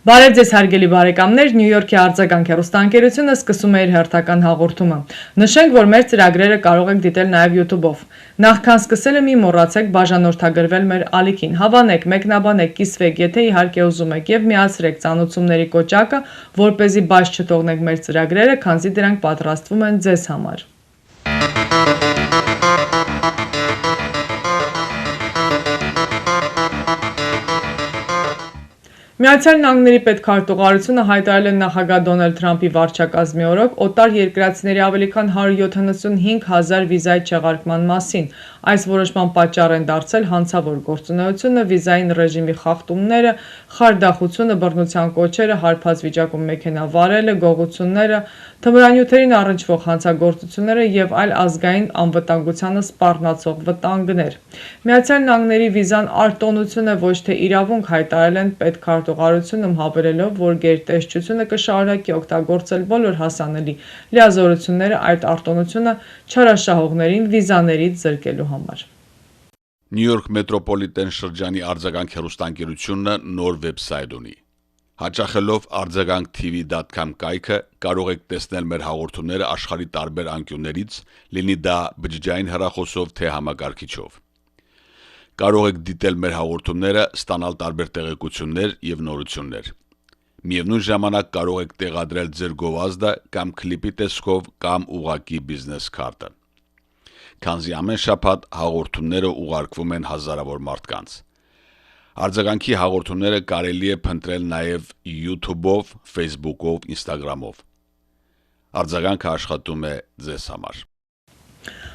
Բարև ձեզ հարգելի բարեկամներ, Նյու Յորքի արձագանք հեռուստաընկերությունը սկսում է իր հերթական հաղորդումը։ Նշենք, որ մեր ծրագրերը կարող եք դիտել նաև YouTube-ով։ Նախքան սկսելը մի մոռացեք բաժանորդագրվել մեր ալիքին։ Հավանեք, մեկնաբանեք, կիսվեք, եթե իհարկե ուզում եք, եւ միացրեք ծանոթությունների կոճակը, որպեսզի բաց չթողնեք մեր ծրագրերը, քանզի դրանք պատրաստվում են ձեզ համար։ Միացյալ Նահանգների պետքարտուղարությունը հայտարարել է նախագահ Դոնալդ Թրամփի վարչակազմի օրոք օտար երկրացիների ավելի քան 175,000 վիզայի չեղարկման մասին։ Այս որոշման պատճառ են դարձել հանցավոր գործունեությունը, վիզային ռեժիմի խախտումները, խարդախությունը, բռնության կոչերը, հարբած վիճակում մեքենա վարելը, գողությունները, թմրանյութերին առնչվող հանցագործությունները եւ այլ ազգային անվտանգությանը սպառնացող վտանգներ։ Միացյալ Նահանգների վիզան արտոնություն է, ոչ թե իրավունք, հայտարարել են պետքարտուղարությունում հավելելով, որ գերտեսչությունը կշարունակի օգտագործել բոլոր հասանելի լիազորությունները այդ արտոնությունը չարաշահողներին վիզաներից զրկելու համար։ Նյու Յորք մետրոպոլիտեն շրջանի արձագանք հեռուստաընկերությունը նոր վեբսայթ ունի։ Հաճախելով արձագանk.tv.com կայքը կարող եք տեսնել մեր հաղորդումները աշխարհի տարբեր անկյուններից, լինի դա բջջային հեռախոսով թե համակարգիչով։ Կարող եք դիտել մեր հաղորդումները, ստանալ տարբեր տեղեկություններ եւ նորություններ։ Միևնույն ժամանակ կարող եք տեղադրել ձեր գովազդը կամ կլիպի տեսքով կամ ուղղակի բիզնես քարտը։ Քանզի ամեն շաբաթ հաղորդումները ուղարկվում են հազարավոր մարդկանց։ Արձագանքի հաղորդումները կարելի է փնտրել նաև YouTube-ով, Facebook-ով, Instagram-ով։ Արձագանքը աշխատում է ձեզ համար։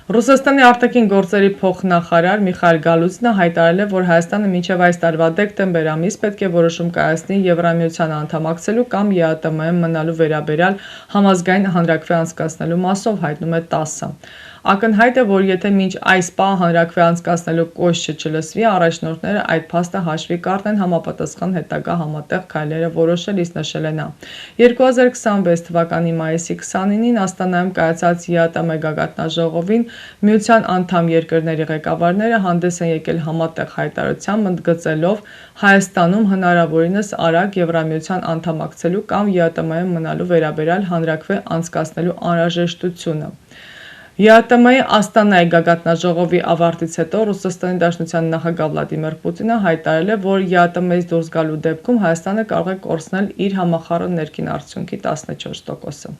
Ռուսաստանի արտաքին գործերի փոխնախարար Միխայել Գալուձինը հայտարարել է, որ Հայաստանը մինչև այս տարվա դեկտեմբեր ամիս պետք է որոշում կայացնի Եվրամիությանը անդամակցելու կամ ԵԱՏՄ-ում մնալու վերաբերյալ համազգային հանրաքվե անցկացնելու մասով, հայտնում է ՏԱՍՍ-ը։ Ակնհայտ է, որ եթե մինչ այս պահ հանրաքվե անցկացնելու կոչը չլսվի, առաջնորդները այդ փաստը հաշվի կառնեն համապատասխան հետագա համատեղ քայլերը որոշելիս, նշել է նա։ 2026 թվականի մայիսի 29-ին Աստանայում կայացած ԵԱՏՄ գագաթնաժողովին Միության անդամ երկրների ղեկավարները հանդես են եկել համատեղ հայտարարությամբ, ընդգծելով Հայաստանում հնարավորինս արագ Եվրամիության անդամակցելու կամ ԵԱՏՄ-ում մնալու վերաբերյալ հանրաքվե անցկացնելու անհրաժեշտությունը։ ԵԱՏՄ-ի Աստանայի գագաթնաժողովի ավարտից հետո Ռուսաստանի Դաշնության նախագահ Վլադիմիր Պուտինը հայտարարել է, որ ԵԱՏՄ-ից դուրս գալու դեպքում Հայաստանը կարող է կորցնել իր համախառն ներքին արդյունքի 14%-ը։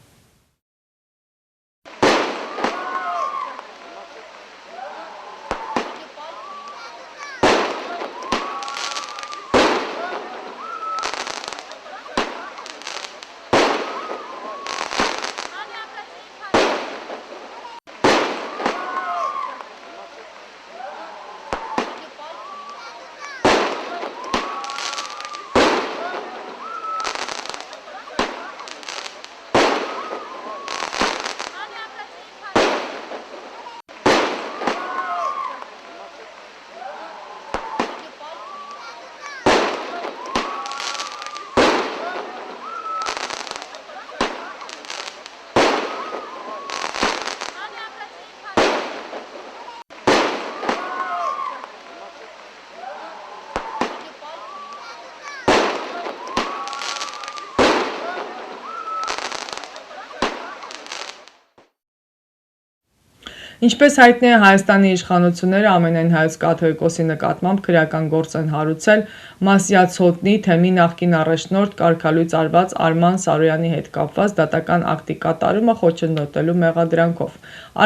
Ինչպես հայտնի է, Հայաստանի իշխանությունները ամենայն հայոց կաթողիկոսի նկատմամբ քրեական գործ են հարուցել Մասյացոտնի թեմի նախկին առաջնորդ կարգալույծ արված Արման Սարոյանի հետ կապված դատական ակտի կատարումը խոչընդոտելու մեղադրանքով։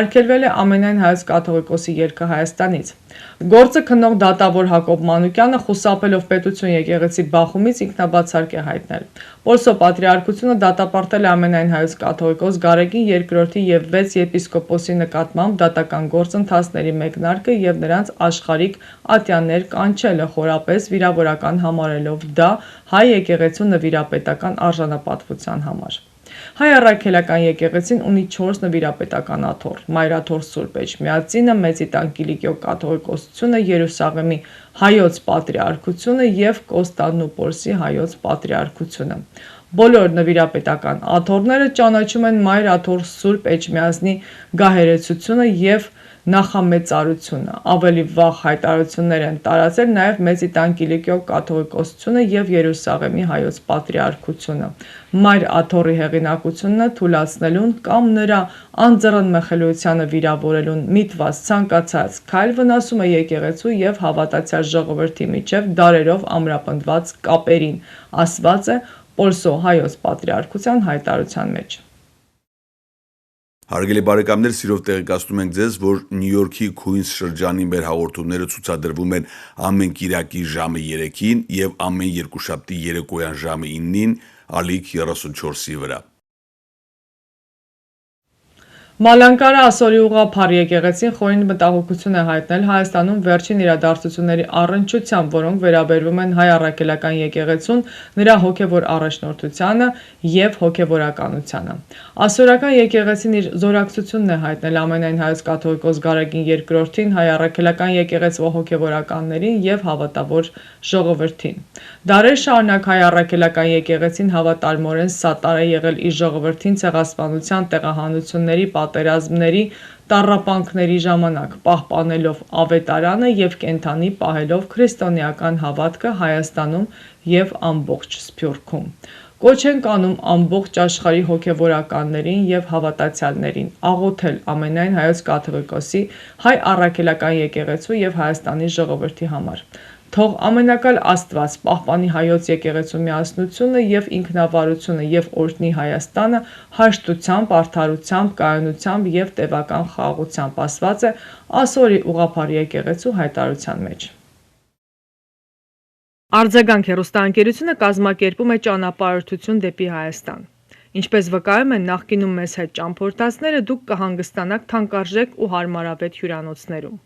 Արգելվել է ամենայն հայոց կաթողիկոսի երգը Հայաստանից։ Գործը քննող դատավոր Հակոբ Մանուկյանը խուսափելով պետություն եկեղեցի բախումից ինքնաբացարկ է հայտնել։ Պոլսո պատրիարքությունը դատապարտել է ամենայն հայոց կաթողիկոս Գարեգին II եւ 6 եպիսկոպոսի նկատմամբ դատական գործընթացների մեկնարկը եւ նրանց աշխարհիկ ատյաններ կանչելը, խորապես վիրավորական համարելով դա հայ եկեղեցու նվիրապետական արժանապատվության համար։ Հայ առաքելական եկեղեցին ունի 4 նվիրապետական աթոռ՝ Մայրաթոռ Սուրբ Էջմիածինը, Մեծիտան Կիլիկիո կաթողիկոսությունը, Երուսաղեմի հայոց պատրիարքությունը եւ Կոստանդնուպոլսի հայոց պատրիարքությունը։ Բոլոր նվիրապետական աթոռները ճանաչում են Մայրաթոռ Սուրբ Էջմիածնի գահերեցությունը եւ նախամեծարությունը։ Ավելի վաղ հայտարարություններ են տարածել նաև Մեծի տան Կիլիկիո կաթողիկոսությունը եւ Երուսաղեմի հայոց պատրիարքությունը։ Մայր Աթոռի հեղինակությունը թույլատնելուն կամ նրա անձեռնմխելիությանը վիրավորելուն միտված ցանկացած քայլ վնասում է եկեղեցու եւ հավատացյալ ժողովրդի միջև դարերով ամրապնդված կապերին, ասված է Պոլսո հայոց պատրիարքության հայտարարության մեջ։ Հարգելի բարեկամներ, սիրով տեղեկացնում ենք ձեզ, որ Նյու Յորքի Քուինս շրջանի մեր հաղորդումները ցուցադրվում են ամեն կիրակի ժամը 3-ին եւ ամեն երկուշաբթի երեկոյան ժամը 9-ին ալիք 34-ի վրա։ Մալանկարը ասորի ուղղափառ եկեղեցին խորին մտահոգություն է հայտնել Հայաստանում վերջին իրադարձությունների առնչությամբ, որոնք վերաբերվում են հայ առաքելական եկեղեցուն, նրա հոգևոր առաջնորդությանը եւ հոգևորականությանը։ Ասորական եկեղեցին իր զորակցությունն է հայտնել ամենայն հայոց կաթողիկոս Գարեգին II-ին, հայ առաքելական եկեղեցու հոգևորականներին եւ հավատավոր ժողովրդին։ Դարեր շարունակ հայ առաքելական եկեղեցին հավատարմորեն սատար է եղել իր ժողովրդին ցեղասպանության տեղահանությունների պատերազմների տառապանքների ժամանակ, պահպանելով ավետարանը եւ կենթանի պահելով քրիստոնեական հավատքը Հայաստանում եւ ամբողջ Սփյուռքում։ Կոչ ենք անում ամբողջ աշխարհի հոգևորականներին եւ հավատացյալներին աղոթել ամենայն հայոց կաթողիկոսի, հայ առաքելական եկեղեցու եւ Հայաստանի ժողովրդի համար։ Թող ամենակալ Աստված պահպանի հայոց եկեղեցու միասնությունը եւ ինքնավարությունը եւ օրհնի Հայաստանը հաշտությամբ, արդարությամբ, կայունությամբ եւ տևական խաղաղությամբ, ասված է Ասորի ուղղափառ եկեղեցու հայտարարության մեջ։ Արձագանք հեռուստաընկերությունը կազմակերպում է ճանապարհորդություն դեպի Հայաստան։ Ինչպես վկայում են նախկինում մեզ հետ ճամփորդածները, դուք կհանգստանաք թանկարժեք ու հարմարավետ հյուրանոցներում։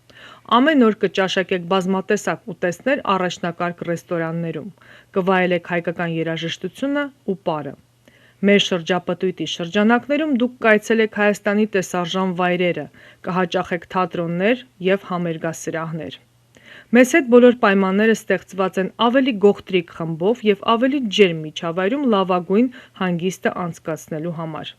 Ամեն օր կճաշակեք բազմատեսակ ուտեստներ առաջնակարգ ռեստորաններում, կվայելեք հայկական երաժշտությունը ու պարը։ Մեր շրջապտույտի շրջանակներում դուք կայցելեք Հայաստանի տեսարժան վայրերը, կհաճախեք թատրոններ եւ համերգասրահներ։ Մեզ հետ բոլոր պայմանները ստեղծված են ավելի գողտրիկ խմբով եւ ավելի ջերմ միջավայրում լավագույն հանգիստը անցկացնելու համար։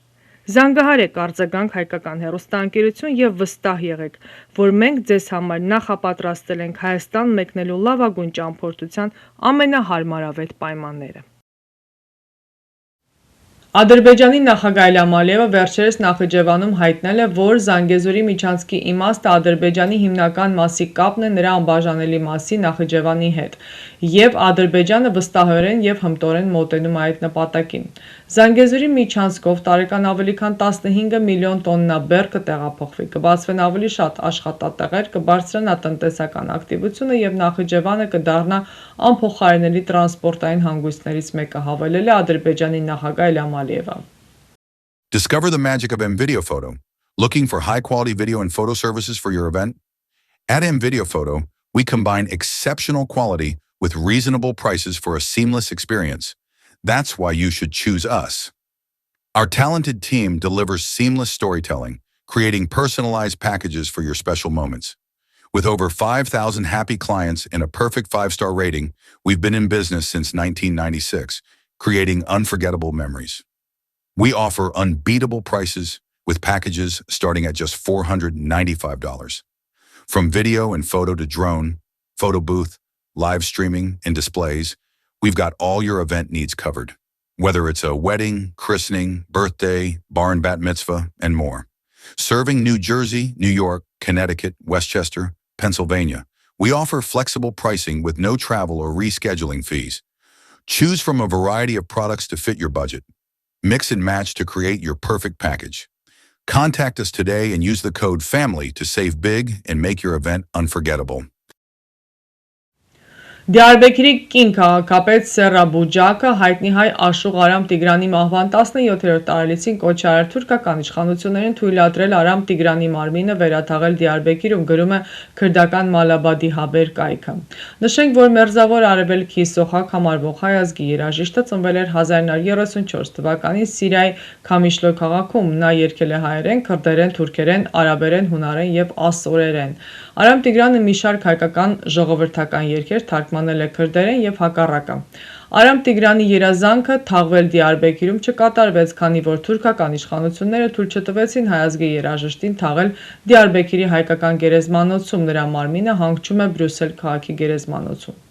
Զանգահարեք արձագանք հայկական հեռուստաընկերություն եւ վստահ եղեք, որ մենք ձեզ համար նախապատրաստել ենք Հայաստան մեկնելու լավագույն ճամփորդության ամենահարմարավետ պայմանները։ Ադրբեջանի նախագահ Իլհամ Ալիևը վերջերս Նախիջևանում հայտնել է, որ Զանգեզուրի միջանցքի իմաստը Ադրբեջանի հիմնական մասի կապն է նրա անբաժանելի մասի Նախիջևանի հետ, եւ Ադրբեջանը վստահորեն եւ հմտորեն մոտենում այդ նպատակին։ Զանգեզուրի միջանցքով տարեկան ավելի քան 15 միլիոն տոննա բեռ կտեղափոխվի, կբացվեն ավելի շատ աշխատատեղեր, կբարձրանա տնտեսական ակտիվությունը եւ Նախիջևանը կդառնա անփոխարինելի տրանսպորտային հանգույցներից մեկը, հավելել է Ադրբեջանի նախագահ Իլհամ Ալիևը։ Discover the magic of MVideo Photo. Looking for high-quality video and photo services for your event? At MVideo Photo, we combine exceptional quality with reasonable prices for a seamless experience. That's why you should choose us. Our talented team delivers seamless storytelling, creating personalized packages for your special moments. With over 5,000 happy clients and a perfect 5-star rating, we've been in business since 1996, creating unforgettable memories. We offer unbeatable prices with packages starting at just $495. From video and photo to drone, photo booth, live streaming, and displays, we've got all your event needs covered. Whether it's a wedding, christening, birthday, bar and bat mitzvah, and more. Serving New Jersey, New York, Connecticut, Westchester, Pennsylvania, we offer flexible pricing with no travel or rescheduling fees. Choose from a variety of products to fit your budget. Mix and match to create your perfect package. Contact us today and use the code FAMILY to save big and make your event unforgettable. Դիարբեկիրի կին քաղաքապետ Սերրա Բուջակը հայտնի հայ Աշուղ Արամ Տիգրանի մահվան 17-րդ տարելիցին կոչ արել թուրքական իշխանություններին թույլատրել Արամ Տիգրանի մարմինը վերաթաղել Դիարբեկիրում, գրում է քրդական Մալաբադի Հաբեր կայքը։ Նշենք, որ Մերձավոր Արևելքի Սոխակ համարվող հայ ազգի երաժիշտը ծնվել էր 1934 թվականին Սիրիայի Քամիշլո քաղաքում։ Նա երգել է հայերեն, քրդերեն, թուրքերեն, արաբերեն, հունարեն եւ ասորերեն։ Արամ Տիգրանը մի շարք հայկական ժողովրդական երգեր թարգմանել է քրդերեն եւ հակառակը։ Արամ Տիգրանի երազանքը թաղվել Դիարբեկիրում չկատարվեց, քանի որ թուրքական իշխանությունները թույլ չտվեցին հայ ազգի երաժշտին թաղել Դիարբեկիրի հայկական գերեզմանոցում, նրա մարմինը հանգչում է Բրյուսել քաղաքի գերեզմանոցում։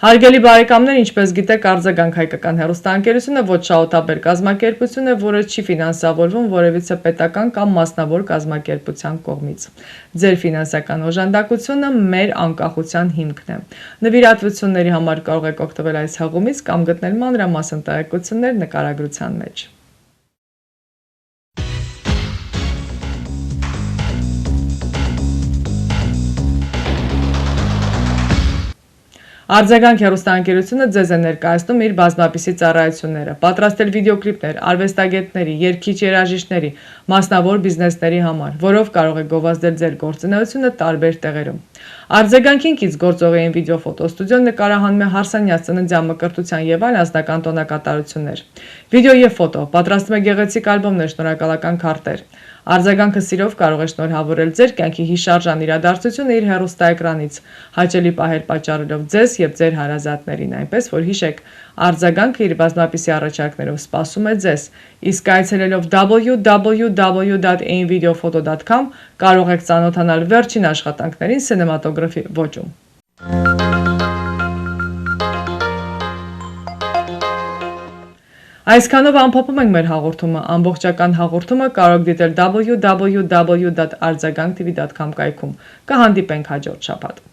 Հարգելի բարեկամներ, ինչպես գիտեք, Արձագանք հայկական հեռուստաընկերությունը ոչ շահութաբեր կազմակերպություն է, որը չի ֆինանսավորվում որևիցե պետական կամ մասնավոր կազմակերպության կողմից։ Ձեր ֆինանսական օժանդակությունը մեր անկախության հիմքն է։ Նվիրատվությունների համար կարող եք օգտվել այս հղումից կամ գտնել մանրամասն տեղեկություններ նկարագրության մեջ։ Արձագանք հեռուստաընկերությունը ձեզ է ներկայացնում իր բազմապիսի ծառայությունները, պատրաստել վիդեոկլիպներ արվեստագետների, երգիչ երաժիշտների, մասնավոր բիզնեսների համար, որով կարող եք գովազդել ձեր գործունեությունը տարբեր տեղերում։ Արձագանքին կից գործողային վիդեոֆոտոստուդիոն նկարահանում է հարսանյաց ծննդյան մկրտության եւ այլ անձնական տոնակատարություններ։ Վիդեո եւ ֆոտո, պատրաստում է գեղեցիկ ալբոմներ, շնորհակալական քարտեր։ Արձագանքը սիրով կարող է շնորհավորել ձեր կյանքի հիշարժան իրադարձությունը իր հեռուստաէկրանից, հաճելի պահեր պատճառելով ձեզ եւ ձեր հարազատներին, այնպես որ հիշեք, Արձագանքը իր բազմապիսի առաջարկներով սպասում է ձեզ, իսկ այցելելով www.ainvideophoto.com կարող եք ծանոթանալ վերջին աշխատանքներին սինեմատոգրաֆի ոճում։ Այսքանով ամփոփում ենք մեր հաղորդումը, ամբողջական հաղորդումը կարող դիտել www.arzaganktv.com կայքում։ Կհանդիպենք հաջորդ շաբաթ։